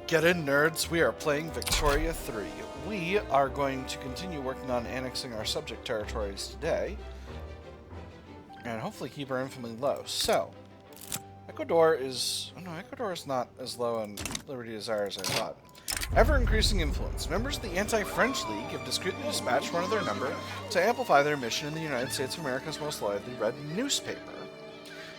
Get in, nerds. We are playing Victoria 3. We are going to continue working on annexing our subject territories today, and hopefully keep our infamy low. So, Ecuador is... Oh no, Ecuador is not as low on Liberty Desire as I thought. Ever-increasing influence. Members of the Anti-French League have discreetly dispatched one of their number to amplify their mission in the United States of America's most widely read newspaper.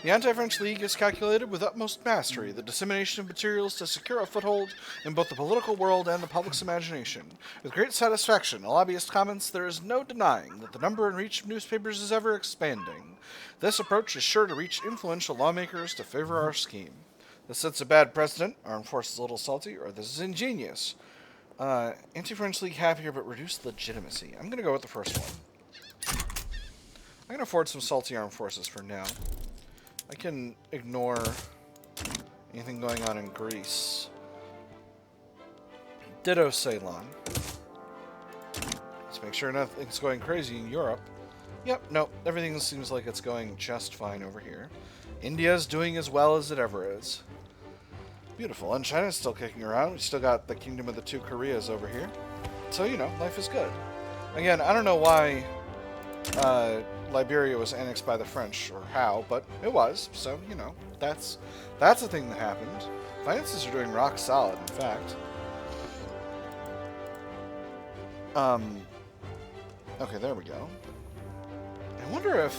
The Anti-French League has calculated with utmost mastery the dissemination of materials to secure a foothold in both the political world and the public's imagination. With great satisfaction, a lobbyist comments, there is no denying that the number and reach of newspapers is ever expanding. This approach is sure to reach influential lawmakers to favor our scheme. This sets a bad precedent, armed forces a little salty, or this is ingenious. Anti-French League happier but reduced legitimacy. I'm going to go with the first one. I'm going to afford some salty armed forces for now. I can ignore anything going on in Greece. Ditto Ceylon. Let's make sure nothing's going crazy in Europe. Yep, no, everything seems like it's going just fine over here. India's doing as well as it ever is. Beautiful. And China's still kicking around. We still got the Kingdom of the Two Koreas over here. So, you know, life is good. Again, I don't know why Liberia was annexed by the French, or how, but it was. So, you know, that's a thing that happened. Finances are doing rock solid, in fact. Okay, there we go. I wonder if...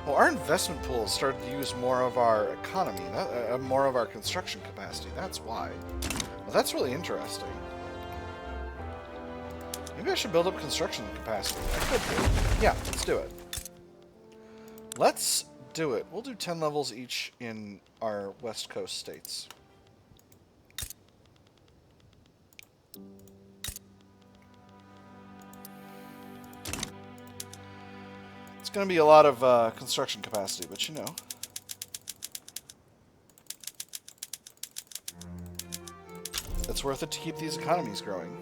Well, our investment pool has started to use more of our economy, more of our construction capacity. That's why. Well, that's really interesting. Maybe I should build up construction capacity. I could do. Yeah, let's do it. Let's do it. We'll do 10 levels each in our West Coast states. It's going to be a lot of construction capacity, but you know. It's worth it to keep these economies growing.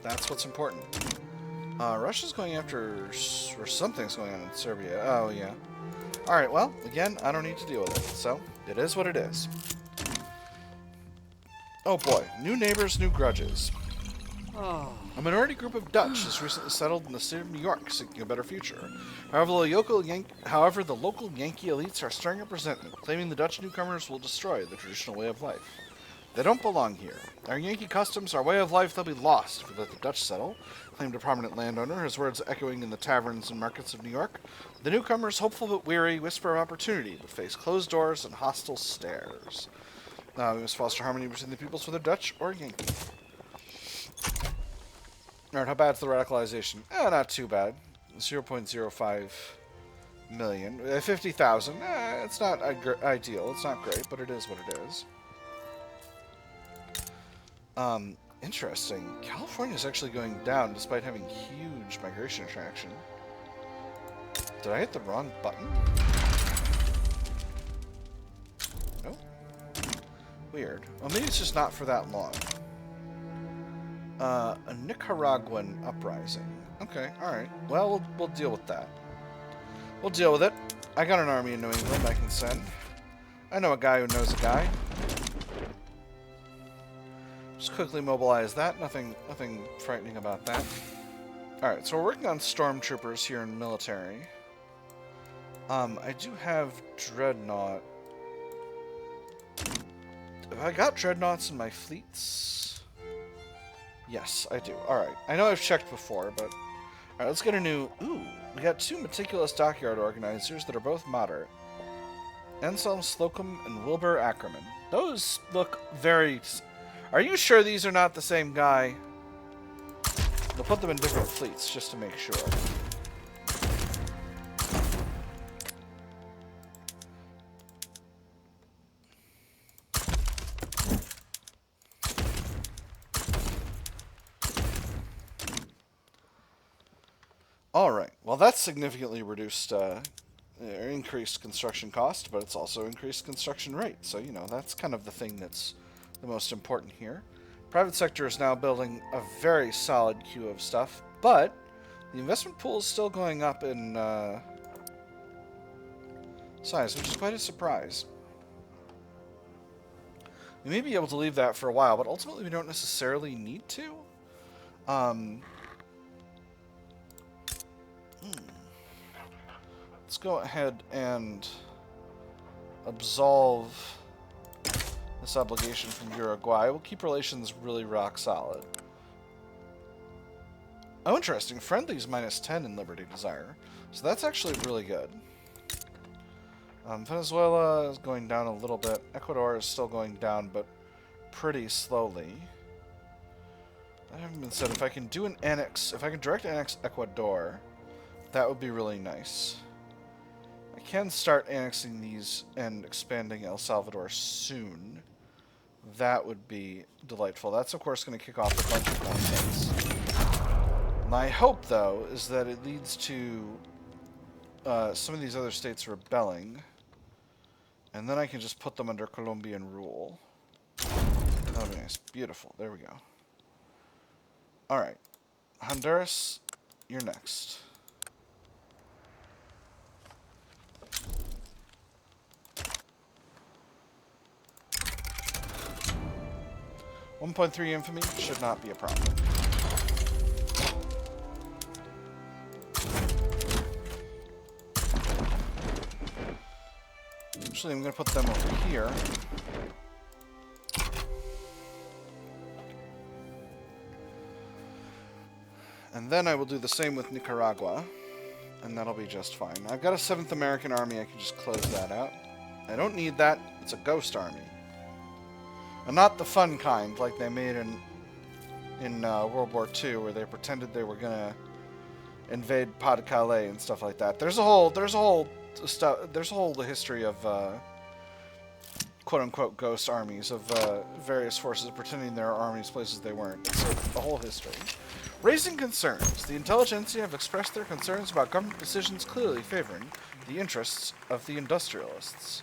That's what's important. Russia's going after... or something's going on in Serbia. Oh, yeah. Alright, well, again, I don't need to deal with it. So, it is what it is. Oh boy. New neighbors, new grudges. A minority group of Dutch has recently settled in the state of New York, seeking a better future. However, the local Yankee elites are stirring up resentment, claiming the Dutch newcomers will destroy the traditional way of life. They don't belong here. Our Yankee customs, our way of life, they'll be lost if we let the Dutch settle, claimed a prominent landowner, his words echoing in the taverns and markets of New York. The newcomers, hopeful but weary, whisper of opportunity, but face closed doors and hostile stares. We must foster harmony between the peoples, whether Dutch or Yankee. Alright, how bad's the radicalization? Not too bad. 0.05 million. 50,000. It's not ideal. It's not great, but it is what it is. Interesting. California's actually going down despite having huge migration attraction. Did I hit the wrong button? Nope. Weird. Well, maybe it's just not for that long. A Nicaraguan uprising. Okay, alright. Well, we'll deal with that. We'll deal with it. I got an army in New England I can send. I know a guy who knows a guy. Just quickly mobilize that. Nothing frightening about that. Alright, so we're working on stormtroopers here in military. I do have Dreadnought. Have I got Dreadnoughts in my fleets? Yes, I do. Alright. I know I've checked before, but... Alright, let's get a new... Ooh, we got two meticulous dockyard organizers that are both moderate. Anselm Slocum and Wilbur Ackerman. Those look very... Are you sure these are not the same guy? We'll put them in different fleets, just to make sure. Alright, well that's significantly reduced, increased construction cost, but it's also increased construction rate. So, you know, that's kind of the thing that's the most important here. Private sector is now building a very solid queue of stuff, but the investment pool is still going up in size, which is quite a surprise. We may be able to leave that for a while, but ultimately we don't necessarily need to. Let's go ahead and absolve this obligation from Uruguay. We'll keep relations really rock solid. Oh, interesting. Friendly's -10 in Liberty Desire. So that's actually really good. Venezuela is going down a little bit. Ecuador is still going down, but pretty slowly. That having been said, if I can do an annex, if I can direct annex Ecuador, that would be really nice. I can start annexing these and expanding El Salvador soon. That would be delightful. That's, of course, going to kick off a bunch of nonsense. My hope, though, is that it leads to some of these other states rebelling, and then I can just put them under Colombian rule. That would be nice. Beautiful. There we go. Alright. Honduras, you're next. .3 infamy should not be a problem. Actually, I'm going to put them over here. And then I will do the same with Nicaragua, and that'll be just fine. I've got a 7th American army. I can just close that out. I don't need that. It's a ghost army. And not the fun kind, like they made in World War II, where they pretended they were gonna invade Pas-de-Calais and stuff like that. There's a whole history of quote-unquote ghost armies of various forces pretending there are armies places they weren't. It's a whole history. Raising concerns. The intelligentsia have expressed their concerns about government decisions clearly favoring the interests of the industrialists.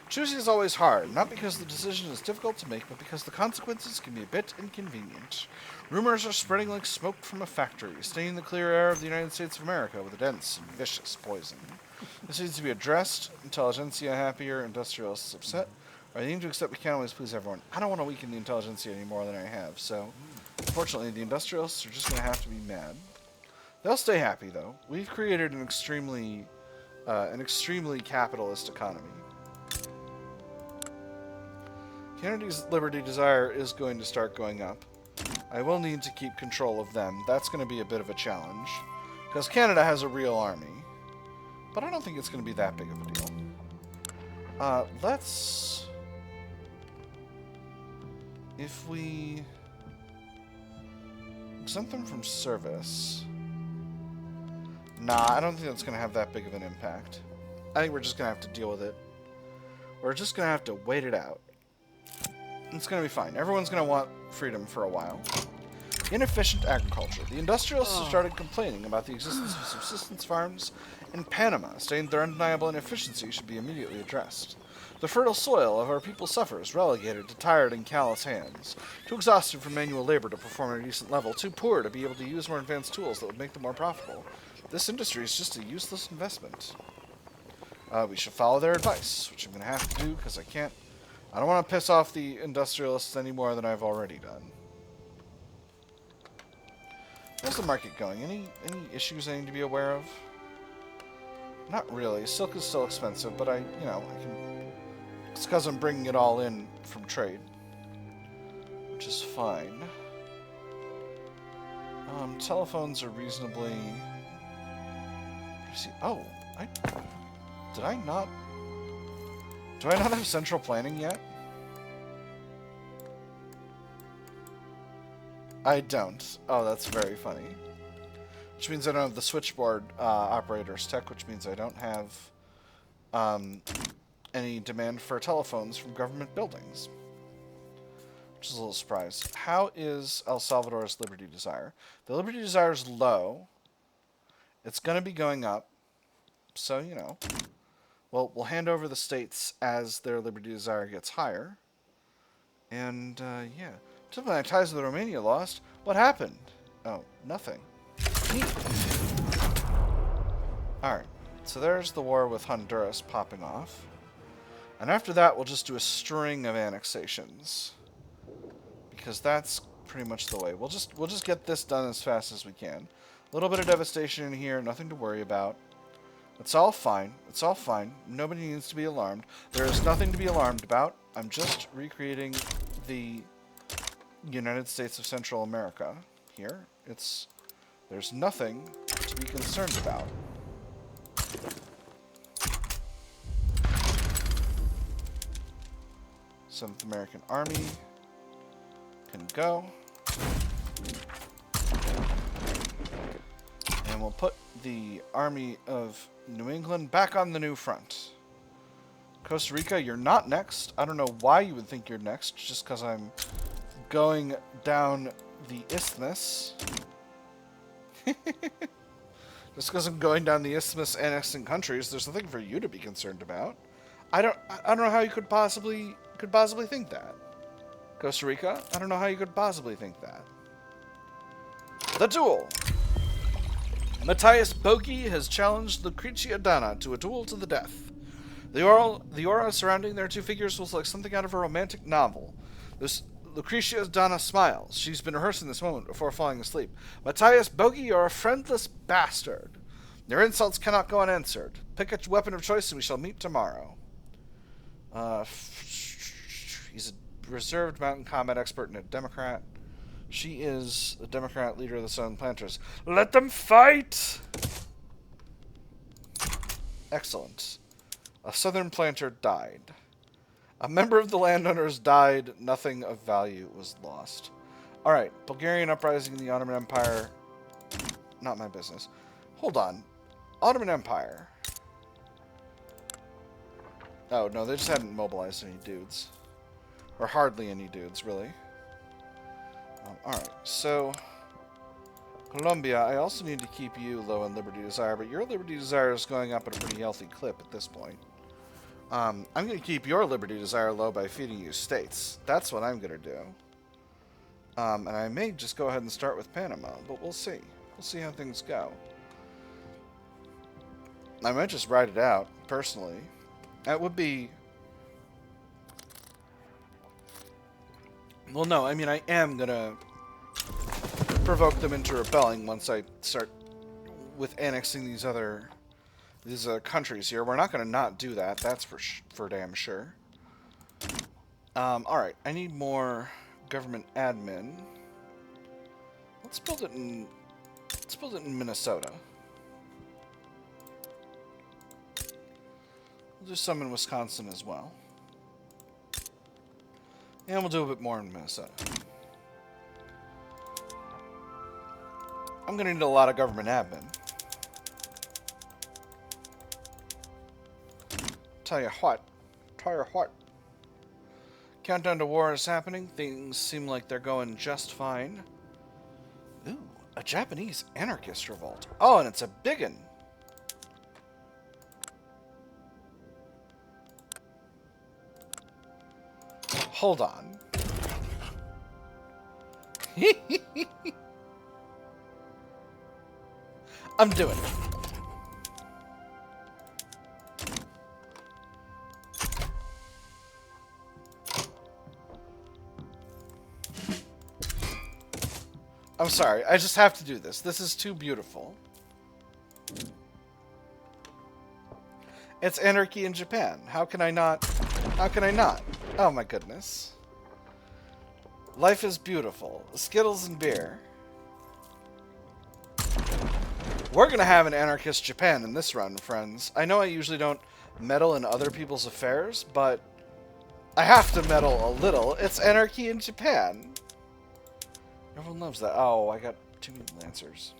Choosing is always hard, not because the decision is difficult to make, but because the consequences can be a bit inconvenient. Rumors are spreading like smoke from a factory, staining the clear air of the United States of America with a dense and vicious poison. This needs to be addressed. Intelligentsia happier, industrialists upset. I need to accept we can't always please everyone. I don't want to weaken the intelligentsia any more than I have, so unfortunately the industrialists are just going to have to be mad. They'll stay happy, though. We've created an extremely capitalist economy. Canada's Liberty Desire is going to start going up. I will need to keep control of them. That's going to be a bit of a challenge, because Canada has a real army. But I don't think it's going to be that big of a deal. Let's... If we... exempt them from service... Nah, I don't think that's going to have that big of an impact. I think we're just going to have to deal with it. We're just going to have to wait it out. It's going to be fine. Everyone's going to want freedom for a while. Inefficient agriculture. The industrialists have started complaining about the existence of subsistence farms in Panama, stating their undeniable inefficiency should be immediately addressed. The fertile soil of our people suffers, relegated to tired and callous hands, too exhausted from manual labor to perform at a decent level, too poor to be able to use more advanced tools that would make them more profitable. This industry is just a useless investment. We should follow their advice, which I'm going to have to do because I don't want to piss off the industrialists any more than I've already done. How's the market going? Any issues I need to be aware of? Not really. Silk is still expensive, but I can... It's because I'm bringing it all in from trade, which is fine. Telephones are reasonably... Oh, did I not... Do I not have central planning yet? I don't. Oh, that's very funny. Which means I don't have the switchboard operator's tech, which means I don't have any demand for telephones from government buildings. Which is a little surprise. How is El Salvador's Liberty Desire? The Liberty Desire is low. It's going to be going up. So, well, we'll hand over the states as their Liberty Desire gets higher. And, yeah. Until my ties with Romania lost, what happened? Oh, nothing. Alright, so there's the war with Honduras popping off. And after that, we'll just do a string of annexations. Because that's pretty much the way. We'll just get this done as fast as we can. A little bit of devastation in here, nothing to worry about. It's all fine. It's all fine. Nobody needs to be alarmed. There is nothing to be alarmed about. I'm just recreating the United States of Central America here. There's nothing to be concerned about. Seventh American Army can go. And we'll put the Army of New England back on the new front. Costa Rica, you're not next. I don't know why you would think you're next, just because I'm going down the isthmus. Just because I'm going down the isthmus annexing countries, there's nothing for you to be concerned about. I don't know how you could possibly think that. Costa Rica, I don't know how you could possibly think that. The duel. Matthias Bogey has challenged Lucrezia Dana to a duel to the death. The aura surrounding their two figures was like something out of a romantic novel. Lucrezia Dana smiles. She's been rehearsing this moment before falling asleep. Matthias Bogey, you're a friendless bastard. Your insults cannot go unanswered. Pick a weapon of choice and we shall meet tomorrow. He's a reserved mountain combat expert and a Democrat. She is the Democrat leader of the Southern Planters. Let them fight! Excellent. A Southern planter died. A member of the landowners died. Nothing of value was lost. Alright, Bulgarian uprising in the Ottoman Empire. Not my business. Hold on. Ottoman Empire. Oh, no, they just hadn't mobilized any dudes. Or hardly any dudes, really. Alright, so... Colombia, I also need to keep you low in Liberty Desire, but your Liberty Desire is going up at a pretty healthy clip at this point. I'm going to keep your Liberty Desire low by feeding you states. That's what I'm going to do. And I may just go ahead and start with Panama, but we'll see. We'll see how things go. I might just write it out, personally. That would be... Well, no, I mean, I am going to provoke them into rebelling once I start with annexing these other countries here. We're not going to not do that. That's for damn sure. All right, I need more government admin. Let's build it in Minnesota. We'll do some in Wisconsin as well. And we'll do a bit more in Minnesota. I'm going to need a lot of government admin. Tell you what. Countdown to war is happening. Things seem like they're going just fine. Ooh, a Japanese anarchist revolt. Oh, and it's a biggin. Hold on. I'm doing it. I'm sorry, I just have to do this. This is too beautiful. It's anarchy in Japan. How can I not? How can I not? Oh my goodness. Life is beautiful. Skittles and beer. We're gonna have an anarchist Japan in this run, friends. I know I usually don't meddle in other people's affairs, but I have to meddle a little. It's anarchy in Japan. Everyone loves that. Oh, I got too many lancers.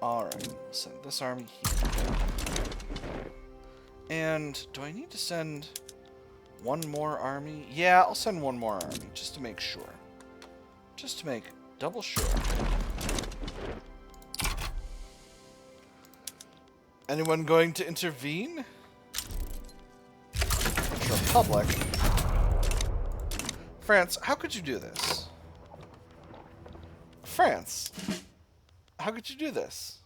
Alright, send this army here. And do I need to send one more army? Yeah, I'll send one more army, just to make sure. Just to make double sure. Anyone going to intervene? Republic. France, how could you do this? France, How could you do this?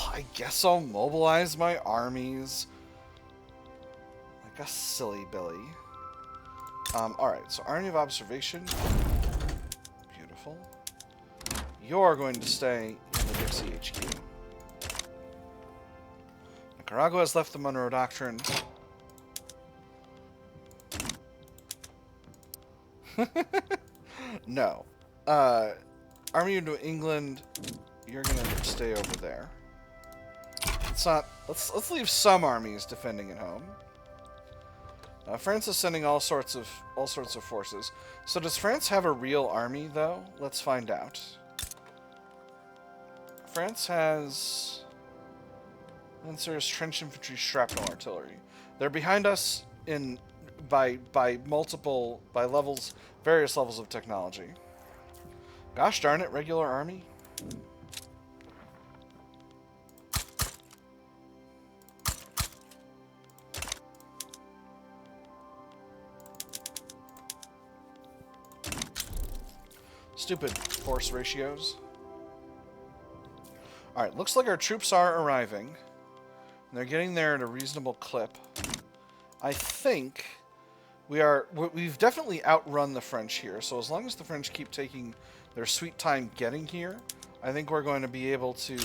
I guess I'll mobilize my armies. Like a silly Billy. Alright, so Army of Observation. Beautiful. You're going to stay in the Dixie HQ. Nicaragua has left the Monroe Doctrine. No. Army of New England, you're going to stay over there. Let's leave some armies defending at home. France is sending all sorts of forces. So does France have a real army though? Let's find out. France has lancers, trench infantry, shrapnel artillery. They're behind us by various levels of technology. Gosh darn it, regular army. Stupid force ratios. Alright, looks like our troops are arriving. And they're getting there at a reasonable clip. I think we've definitely outrun the French here, so as long as the French keep taking their sweet time getting here, I think we're going to be able to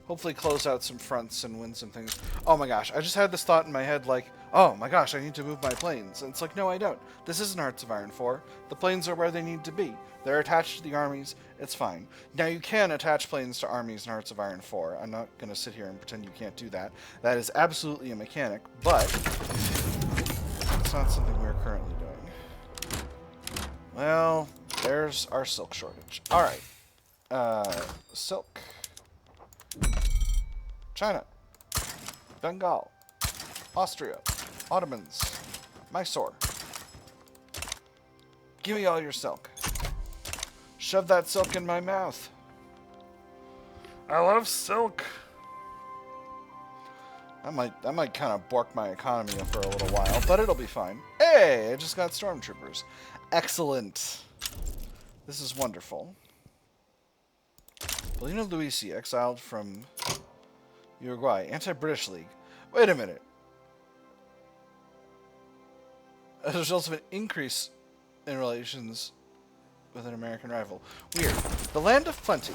hopefully close out some fronts and win some things. Oh my gosh, I just had this thought in my head like, oh my gosh, I need to move my planes. And it's like, no, I don't. This isn't Hearts of Iron 4. The planes are where they need to be. They're attached to the armies. It's fine. Now, you can attach planes to armies in Hearts of Iron 4. I'm not going to sit here and pretend you can't do that. That is absolutely a mechanic, but it's not something we're currently doing. Well, there's our silk shortage. All right. Silk. China. Bengal. Austria. Ottomans. Mysore. Give me all your silk. Shove that silk in my mouth. I love silk. That might kind of bork my economy for a little while, but it'll be fine. Hey, I just got stormtroopers. Excellent. This is wonderful. Belino Luisi, exiled from Uruguay. Anti-British League. Wait a minute. As a result of an increase in relations with an American rival. Weird. The land of plenty.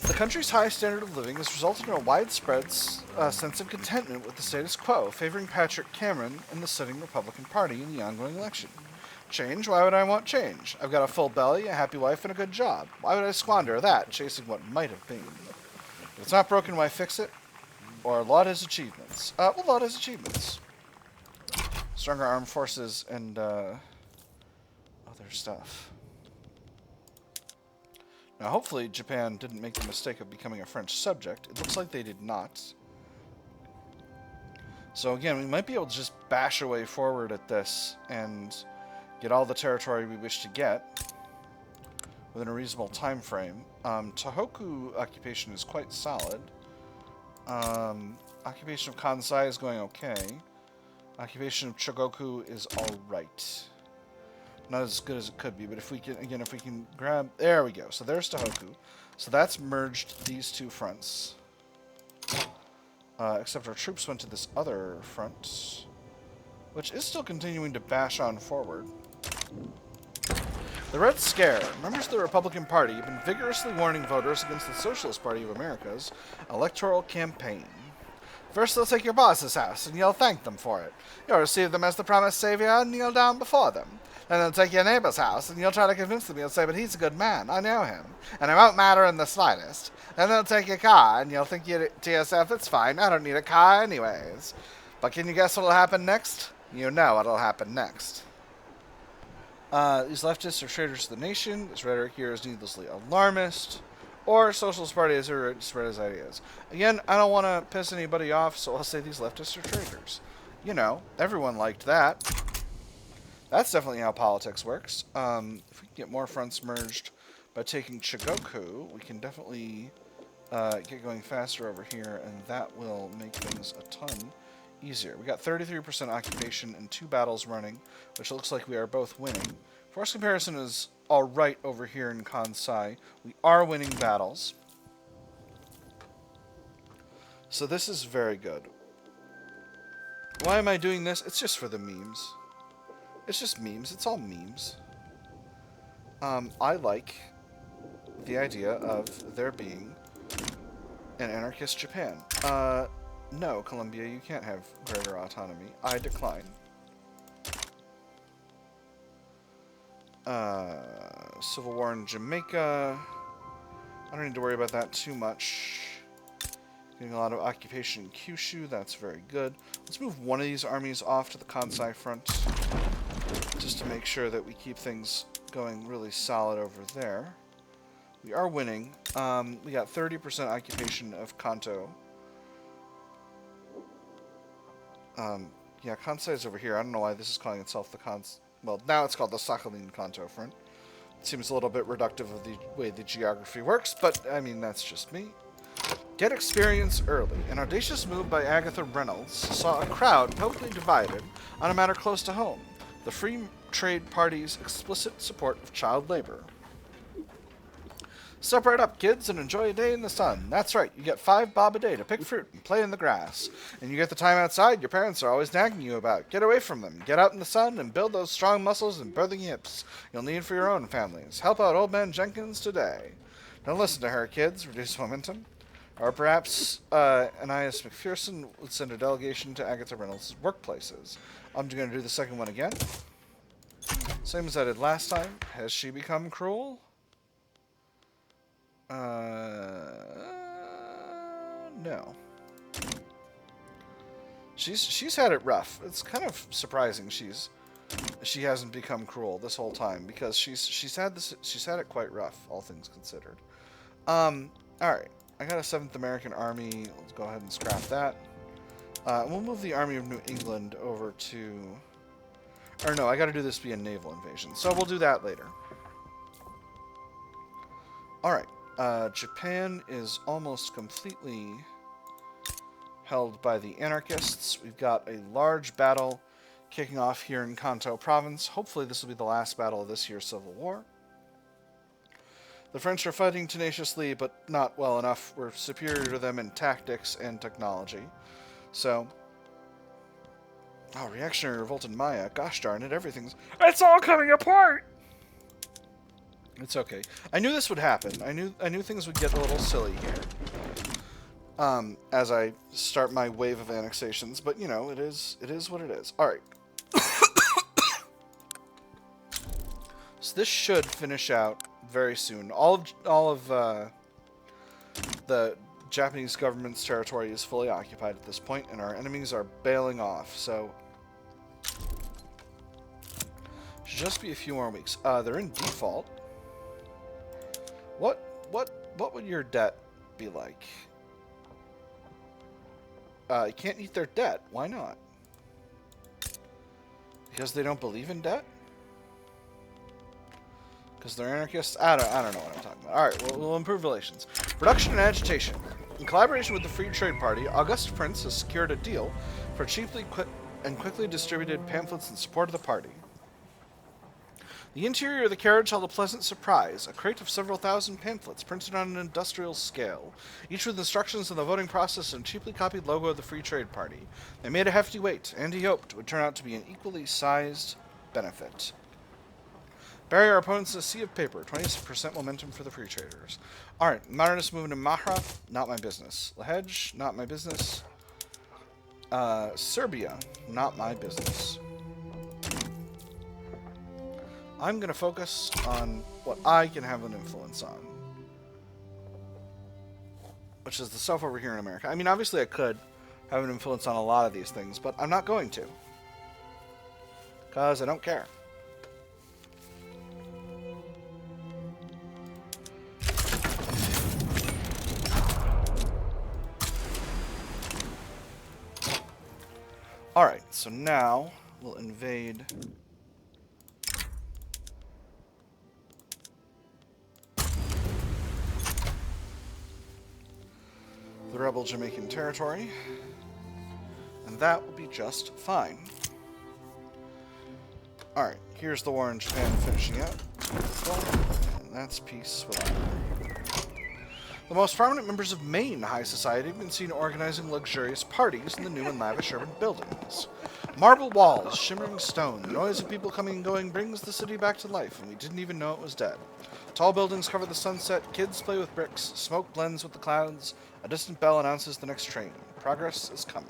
The country's high standard of living has resulted in a widespread sense of contentment with the status quo, favoring Patrick Cameron and the sitting Republican Party in the ongoing election. Change? Why would I want change? I've got a full belly, a happy wife, and a good job. Why would I squander that, chasing what might have been? If it's not broken, why fix it? Or laud his achievements. We'll laud his achievements. Stronger armed forces and other stuff. Now, hopefully, Japan didn't make the mistake of becoming a French subject. It looks like they did not. So again, we might be able to just bash away forward at this and get all the territory we wish to get within a reasonable time frame. Tohoku occupation is quite solid. Occupation of Kansai is going okay. Occupation of Chogoku is alright. Not as good as it could be, but if we can grab... There we go. So there's Tohoku. So that's merged these two fronts. Except our troops went to this other front, which is still continuing to bash on forward. The Red Scare. Members of the Republican Party have been vigorously warning voters against the Socialist Party of America's electoral campaign. First, they'll take your boss's house, and you'll thank them for it. You'll receive them as the promised savior and kneel down before them. Then they'll take your neighbor's house, and you'll try to convince them. You'll say, but he's a good man. I know him. And it won't matter in the slightest. Then they'll take your car, and you'll think to yourself, it's fine. I don't need a car anyways. But can you guess what'll happen next? You know what'll happen next. These leftists are traitors to the nation. This rhetoric here is needlessly alarmist. Or Socialist Party has spread his ideas. Again, I don't want to piss anybody off, so I'll say these leftists are traitors. You know, everyone liked that. That's definitely how politics works. If we can get more fronts merged by taking Chogoku, we can definitely get going faster over here, and that will make things a ton easier. We got 33% occupation and 2 battles running, which looks like we are both winning. Force comparison is alright over here in Kansai. We are winning battles. So this is very good. Why am I doing this? It's just for the memes. It's just memes. It's all memes. I like the idea of there being an anarchist Japan. No, Colombia, you can't have greater autonomy. I decline. Civil War in Jamaica. I don't need to worry about that too much. Getting a lot of occupation in Kyushu. That's very good. Let's move one of these armies off to the Kansai front, just to make sure that we keep things going really solid over there. We are winning. We got 30% occupation of Kanto. Yeah, Kansai is over here. I don't know why this is calling itself the well, now it's called the Sakhalin Kanto front. It seems a little bit reductive of the way the geography works, but, I mean, that's just me. Get experience early. An audacious move by Agatha Reynolds saw a crowd totally divided on a matter close to home. The Free Trade Party's explicit support of child labor. Step right up, kids, and enjoy a day in the sun. That's right, you get 5 bob a day to pick fruit and play in the grass. And you get the time outside your parents are always nagging you about. Get away from them. Get out in the sun and build those strong muscles and birthing hips you'll need for your own families. Help out Old Man Jenkins today. Don't listen to her, kids. Reduce momentum. Or perhaps Anais McPherson would send a delegation to Agatha Reynolds' workplaces. I'm going to do the second one again. Same as I did last time. Has she become cruel? No. She's had it rough. It's kind of surprising she hasn't become cruel this whole time, because she's had it quite rough, all things considered. All right. I got a 7th American Army. Let's go ahead and scrap that. We'll move the Army of New England over to... Or no, I got to do this via naval invasion. So we'll do that later. Alright. Japan is almost completely held by the anarchists. We've got a large battle kicking off here in Kanto province. Hopefully this will be the last battle of this year's Civil War. The French are fighting tenaciously, but not well enough. We're superior to them in tactics and technology. So... Oh, reactionary revolt in Maya. Gosh darn it, everything's... It's all coming apart! It's okay. I knew this would happen. I knew things would get a little silly here. As I start my wave of annexations, but, you know, it is what it is. Alright. So this should finish out very soon. All of the Japanese government's territory is fully occupied at this point, and our enemies are bailing off. So should just be a few more weeks. They're in default. What would your debt be like? You can't eat their debt. Why not? Because they don't believe in debt? Because they're anarchists? I don't know what I'm talking about. Alright, we'll improve relations. Production and agitation. In collaboration with the Free Trade Party, August Prince has secured a deal for cheaply and quickly distributed pamphlets in support of the party. The interior of the carriage held a pleasant surprise, a crate of several thousand pamphlets printed on an industrial scale, each with instructions on the voting process and a cheaply copied logo of the Free Trade Party. They made a hefty weight, and he hoped would turn out to be an equally sized benefit. Bury our opponents in a sea of paper. 20% momentum for the free traders. Alright, modernist movement in Mahra, not my business. Lahej, not my business. Serbia, not my business. I'm going to focus on what I can have an influence on, which is the stuff over here in America. I mean, obviously I could have an influence on a lot of these things, but I'm not going to, because I don't care. Alright, so now we'll invade the rebel Jamaican territory. And that will be just fine. Alright, here's the war in Japan finishing up. And that's peace with honor. The most prominent members of Maine high society have been seen organizing luxurious parties in the new and lavish urban buildings. Marble walls, shimmering stone, the noise of people coming and going brings the city back to life, and we didn't even know it was dead. Tall buildings cover the sunset, kids play with bricks, smoke blends with the clouds, a distant bell announces the next train. Progress is coming.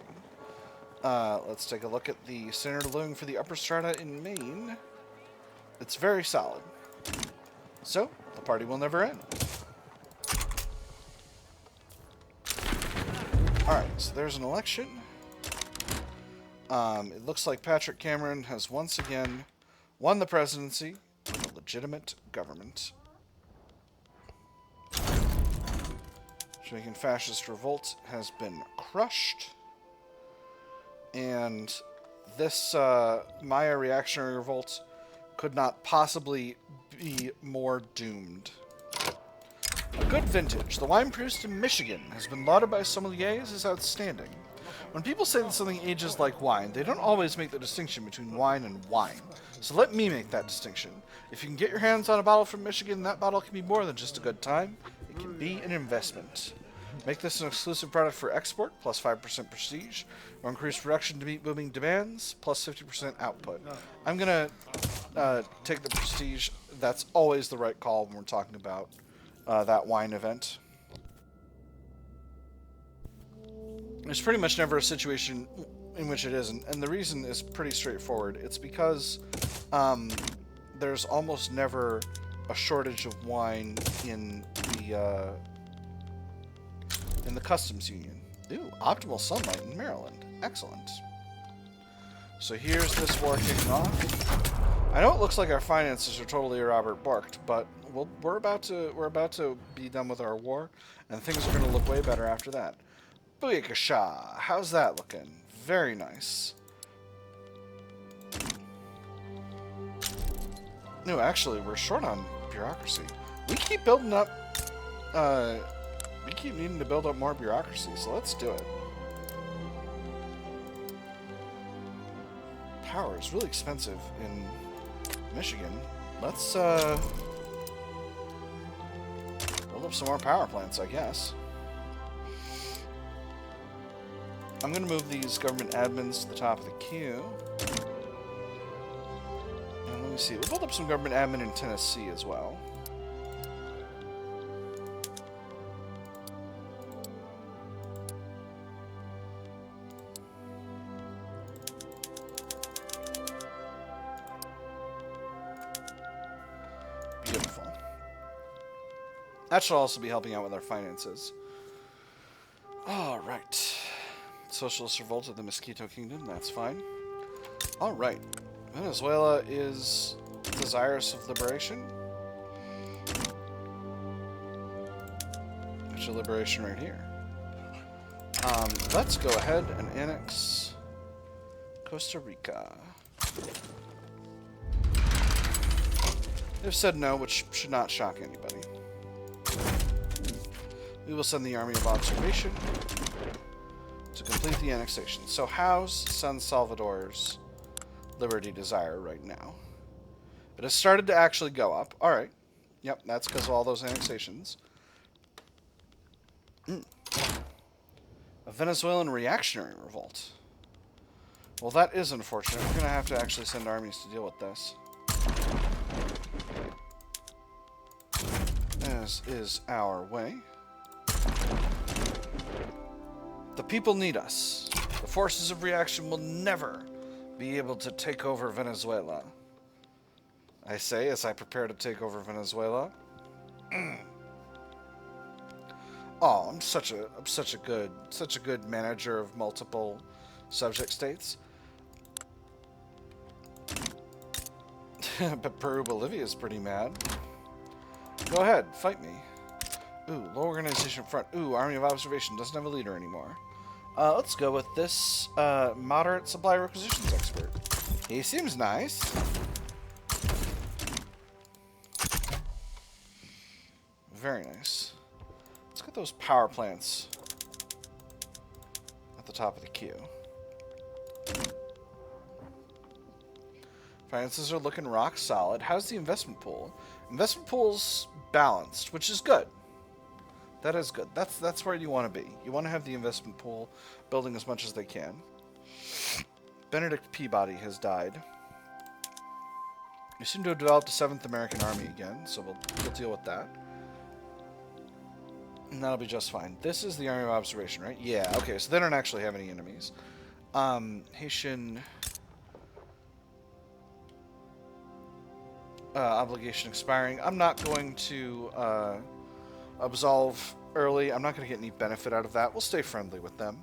Let's take a look at the standard of living for the upper strata in Maine. It's very solid. So, the party will never end. Alright, so there's an election. It looks like Patrick Cameron has once again won the presidency with a legitimate government. Jamaican fascist revolt has been crushed. And this Maya reactionary revolt could not possibly be more doomed. A good vintage. The wine produced in Michigan has been lauded by sommeliers as outstanding. When people say that something ages like wine, they don't always make the distinction between wine and wine. So let me make that distinction. If you can get your hands on a bottle from Michigan, that bottle can be more than just a good time. It can be an investment. Make this an exclusive product for export, plus 5% prestige, or increase production to meet booming demands, plus 50% output. I'm going to take the prestige. That's always the right call when we're talking about that wine event. There's pretty much never a situation in which it isn't, and the reason is pretty straightforward. It's because there's almost never a shortage of wine in the customs union. Ooh, optimal sunlight in Maryland. Excellent. So here's this war kicking off. I know it looks like our finances are totally Robert Borked, but we're about to be done with our war, and things are going to look way better after that. Booyakasha! How's that looking? Very nice. No, actually, we're short on bureaucracy. We keep building up. We keep needing to build up more bureaucracy, so let's do it. Power is really expensive in Michigan. Let's build up some more power plants, I guess. I'm going to move these government admins to the top of the queue. And let me see. We'll build up some government admin in Tennessee as well. Beautiful. That should also be helping out with our finances. Alright. Socialist revolt of the Mosquito Kingdom, that's fine. Alright. Venezuela is desirous of liberation. There's your liberation right here. Let's go ahead and annex Costa Rica. They've said no, which should not shock anybody. We will send the Army of Observation to complete the annexation. So how's San Salvador's liberty desire right now? It has started to actually go up. Alright. Yep, that's because of all those annexations. A Venezuelan reactionary revolt. Well, that is unfortunate. We're going to have to actually send armies to deal with this. As is our way. The people need us. The forces of reaction will never be able to take over Venezuela. I say as I prepare to take over Venezuela. Oh, I'm such a good manager of multiple subject states. But Peru Bolivia is pretty mad. Go ahead, fight me. Ooh, low organization front. Ooh, Army of Observation doesn't have a leader anymore. Let's go with this moderate supply requisitions expert. He seems nice. Very nice. Let's get those power plants at the top of the queue. Finances are looking rock solid. How's the investment pool? Investment pool's balanced, which is good. That is good. That's where you want to be. You want to have the investment pool building as much as they can. Benedict Peabody has died. We seem to have developed a 7th American Army again, so we'll deal with that. And that'll be just fine. This is the Army of Observation, right? Yeah, okay, so they don't actually have any enemies. Haitian... obligation expiring. I'm not going to absolve early. I'm not going to get any benefit out of that. We'll stay friendly with them.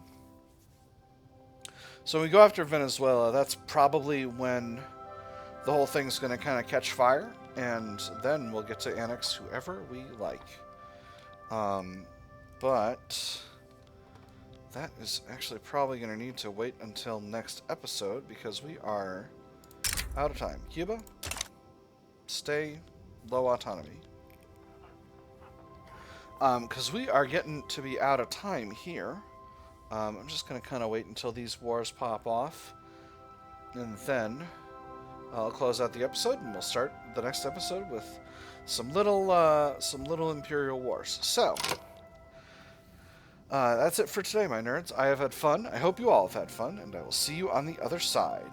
So when we go after Venezuela, that's probably when the whole thing's going to kind of catch fire, and then we'll get to annex whoever we like. But that is actually probably going to need to wait until next episode, because we are out of time. Cuba, stay low autonomy. Because we are getting to be out of time here. I'm just going to kind of wait until these wars pop off, and then I'll close out the episode, and we'll start the next episode with some little Imperial wars. So, that's it for today, my nerds. I have had fun. I hope you all have had fun, and I will see you on the other side.